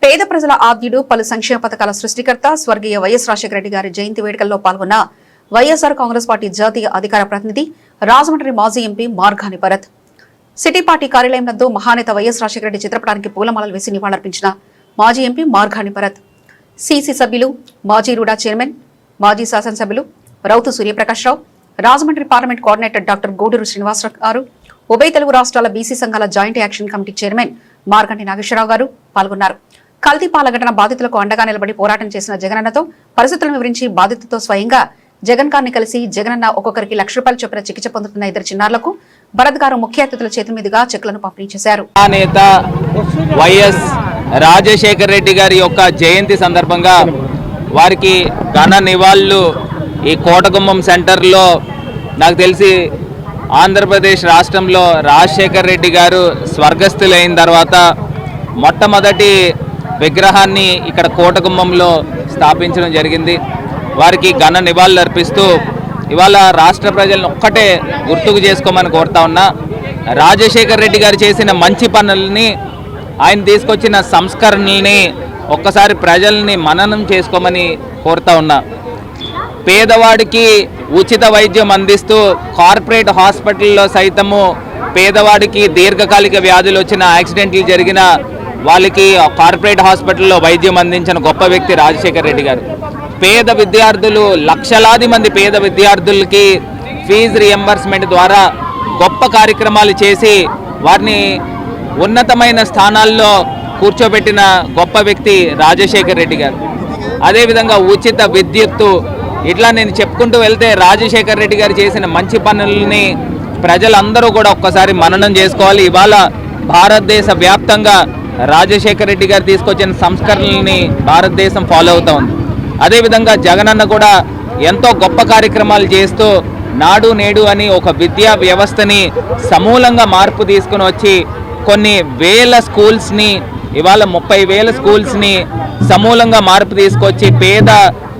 పేద ప్రజల ఆద్యుడు పలు సంక్షేమ పథకాల సృష్టికర్త స్వర్గీయ వైఎస్ రాజశేఖర రెడ్డి గారి జయంతి వేడుకల్లో పాల్గొన్న వైఎస్ఆర్ కాంగ్రెస్ పార్టీ జాతీయ అధికార ప్రతినిధి రాజమండ్రి మాజీ MP Margani Bharat city party కార్యాలయం నందు మహానేత వైఎస్ రాజశేఖర రెడ్డి చిత్రపటానికి పూలమాలలు వేసి నివాళులర్పించిన మాజీ ఎంపీ మార్గాని భరత్, సీసీ సభ్యులు, మాజీ రూడా చైర్మన్, మాజీ శాసనసభ్యులు Routhu Suryaprakasharao, Rajahmundry parliament coordinator doctor Gudur Srinivasarao garu, ఉభయ తెలుగు రాష్ట్రాల బీసీ సంఘాల joint action committee chairman Marganti Nageswararao garu పాల్గొన్నారు. కల్తీ పాల ఘటన బాధితులకు అండగా నిలబడి పోరాటం చేసిన జగనన్నతో పరిస్థితులను వివరించి బాధితులతో స్వయంగా జగన్ గారిని కలిసి జగనన్న ఒక్కొక్కరికి ₹1,00,000 చొప్పున చికిత్స పొందుతున్న ఇద్దరు చిన్నారులకు భరత్ గారు ముఖ్య అతిథుల చేతుల మీదుగా చెక్లను పంపిణీ చేశారు. నేత వైఎస్ రాజశేఖర రెడ్డి గారి యొక్క జయంతి సందర్భంగా వారికి ఘన నివాళులు ఈ కోటగుమ్మం సెంటర్లో, నాకు తెలిసి ఆంధ్రప్రదేశ్ రాష్ట్రంలో రాజశేఖర రెడ్డి గారు స్వర్గస్థులైన తర్వాత మొట్టమొదటి విగ్రహాన్ని ఇక్కడ కోటగుమ్మంలో స్థాపించడం జరిగింది. వారికి ఘన నివాళులు అర్పిస్తూ ఇవాళ రాష్ట్ర ప్రజలను ఒక్కటే గుర్తుకు చేసుకోమని కోరుతా ఉన్నా. రాజశేఖర రెడ్డి గారు చేసిన మంచి పనులని, ఆయన తీసుకొచ్చిన సంస్కరణల్ని ఒక్కసారి ప్రజల్ని మననం చేసుకోమని కోరుతా ఉన్నా. పేదవాడికి ఉచిత వైద్యం అందిస్తూ కార్పొరేట్ హాస్పిటల్లో సైతము పేదవాడికి దీర్ఘకాలిక వ్యాధులు వచ్చిన, యాక్సిడెంట్లు జరిగిన వాళ్ళకి కార్పొరేట్ హాస్పిటల్లో వైద్యం అందించిన గొప్ప వ్యక్తి రాజశేఖర రెడ్డి గారు. పేద విద్యార్థులు, లక్షలాది మంది పేద విద్యార్థులకి ఫీజు రియంబర్స్మెంట్ ద్వారా గొప్ప కార్యక్రమాలు చేసి వారిని ఉన్నతమైన స్థానాల్లో కూర్చోబెట్టిన గొప్ప వ్యక్తి రాజశేఖర రెడ్డి గారు. అదేవిధంగా ఉచిత విద్యుత్తు, ఇట్లా నేను చెప్పుకుంటూ వెళ్తే రాజశేఖర రెడ్డి గారు చేసిన మంచి పనులని ప్రజలందరూ కూడా ఒక్కసారి మననం చేసుకోవాలి. ఇవాళ భారతదేశ వ్యాప్తంగా రాజశేఖర రెడ్డి గారు తీసుకొచ్చిన సంస్కరణల్ని భారతదేశం ఫాలో అవుతూ ఉంది. అదేవిధంగా జగనన్న కూడా ఎంతో గొప్ప కార్యక్రమాలు చేస్తూ నాడు నేడు అని ఒక విద్యా వ్యవస్థని సమూలంగా మార్పు తీసుకుని వచ్చి కొన్ని వేల స్కూల్స్ని, ఇవాళ 30,000 స్కూల్స్ని సమూలంగా మార్పు తీసుకొచ్చి పేద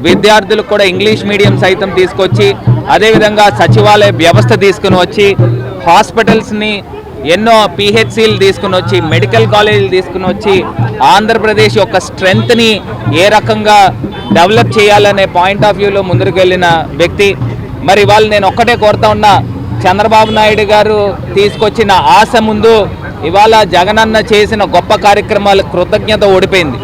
విద్యార్థులకు కూడా ఇంగ్లీష్ మీడియం సైతం తీసుకొచ్చి, అదేవిధంగా సచివాలయ వ్యవస్థ తీసుకుని వచ్చి, హాస్పిటల్స్ని ఎన్నో పిహెచ్సిలు తీసుకుని వచ్చి, మెడికల్ కాలేజీలు తీసుకుని వచ్చి ఆంధ్రప్రదేశ్ యొక్క స్ట్రెంగ్త్ని ఏ రకంగా డెవలప్ చేయాలనే పాయింట్ ఆఫ్ వ్యూలో ముందుకు వెళ్ళిన వ్యక్తి. మరి వాళ్ళు నేను ఒక్కటే కోరుతా ఉన్నా, చంద్రబాబు నాయుడు గారు తీసుకొచ్చిన ఆశ ముందు ఇవాళ జగనన్న చేసిన గొప్ప కార్యక్రమాల కృతజ్ఞత ఓడిపోయింది.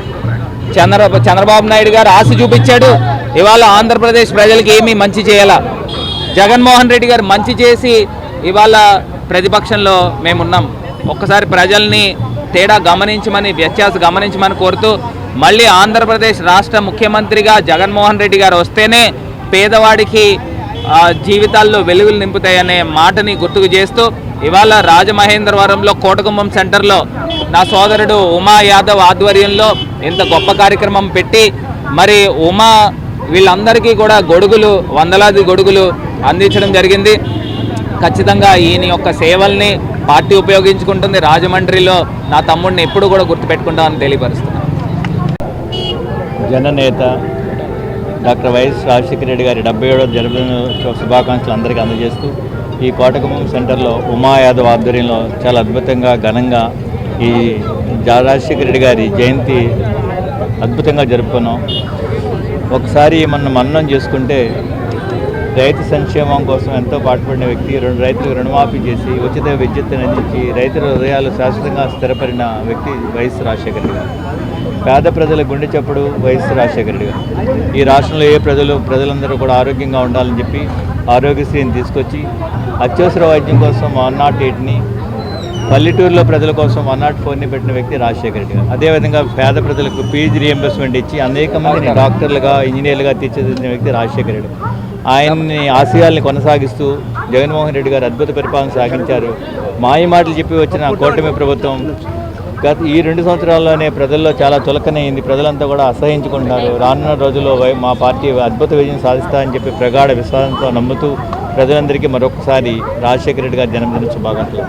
చంద్రబాబు నాయుడు గారు ఆశ చూపించాడు, ఇవాళ ఆంధ్రప్రదేశ్ ప్రజలకి ఏమీ మంచి చేయాలా. జగన్మోహన్ రెడ్డి గారు మంచి చేసి ఇవాళ ప్రతిపక్షంలో మేమున్నాం. ఒక్కసారి ప్రజల్ని తేడా గమనించమని, వ్యత్యాసం గమనించమని కోరుతూ, మళ్ళీ ఆంధ్రప్రదేశ్ రాష్ట్ర ముఖ్యమంత్రిగా జగన్మోహన్ రెడ్డి గారు వస్తేనే పేదవాడికి జీవితాల్లో వెలుగులు నింపుతాయనే మాటని గుర్తుకు చేస్తూ ఇవాళ రాజమహేంద్రవరంలో కోటగుమ్మం సెంటర్లో నా సోదరుడు ఉమా యాదవ్ ఆధ్వర్యంలో ఇంత గొప్ప కార్యక్రమం పెట్టి మరి ఉమా వీళ్ళందరికీ కూడా గొడుగులు, వందలాది గొడుగులు అందించడం జరిగింది. ఖచ్చితంగా ఈయన యొక్క సేవల్ని పార్టీ ఉపయోగించుకుంటుంది. రాజమండ్రిలో నా తమ్ముడిని ఎప్పుడు కూడా గుర్తుపెట్టుకుంటామని తెలియపరుస్తున్నాను. జననేత డాక్టర్ వైఎస్ రాజశేఖర రెడ్డి గారి 77వ జన్మదిన శుభాకాంక్షలు అందరికీ అందజేస్తూ ఈ కోటగుమ్మం సెంటర్లో ఉమా యాదవ్ ఆధ్వర్యంలో చాలా అద్భుతంగా, ఘనంగా ఈ రాజశేఖర రెడ్డి గారి జయంతి అద్భుతంగా జరుపుకున్నాం. ఒకసారి మనం మననం చేసుకుంటే రైతు సంక్షేమం కోసం ఎంతో పాటుపడిన వ్యక్తి, రైతులకు రుణమాఫీ చేసి ఉచిత విద్యుత్తును అందించి రైతుల హృదయాలు శాశ్వతంగా స్థిరపడిన వ్యక్తి వైఎస్ రాజశేఖర రెడ్డి గారు. పేద ప్రజల గుండె చప్పుడు వైఎస్ రాజశేఖర రెడ్డి గారు. ఈ రాష్ట్రంలో ఏ ప్రజలందరూ కూడా ఆరోగ్యంగా ఉండాలని చెప్పి ఆరోగ్యశ్రీని తీసుకొచ్చి అత్యవసర వైద్యం కోసం 108ని, పల్లెటూరులో ప్రజల కోసం 104ని పెట్టిన వ్యక్తి రాజశేఖర రెడ్డి గారు. అదేవిధంగా పేద ప్రజలకు ఫీజు రియంబర్స్మెంట్ ఇచ్చి అనేక మందిని డాక్టర్లుగా, ఇంజనీర్లుగా తీర్చిదిద్దిన వ్యక్తి రాజశేఖర రెడ్డి. ఆయన్ని ఆశయాల్ని కొనసాగిస్తూ జగన్మోహన్ రెడ్డి గారు అద్భుత పరిపాలన సాగించారు. మాయమాటలు చెప్పి వచ్చిన కూటమి ప్రభుత్వం గత ఈ 2 సంవత్సరాల్లోనే ప్రజల్లో చాలా చులకనైంది. ప్రజలంతా కూడా అసహించుకుంటున్నారు. రానున్న రోజుల్లో మా పార్టీ అద్భుత విజయం సాధిస్తామని చెప్పి ప్రగాఢ విశ్వాసంతో నమ్ముతూ ప్రజలందరికీ మరొకసారి రాజశేఖర రెడ్డి గారి జన్మదిన శుభాకాంక్షలు.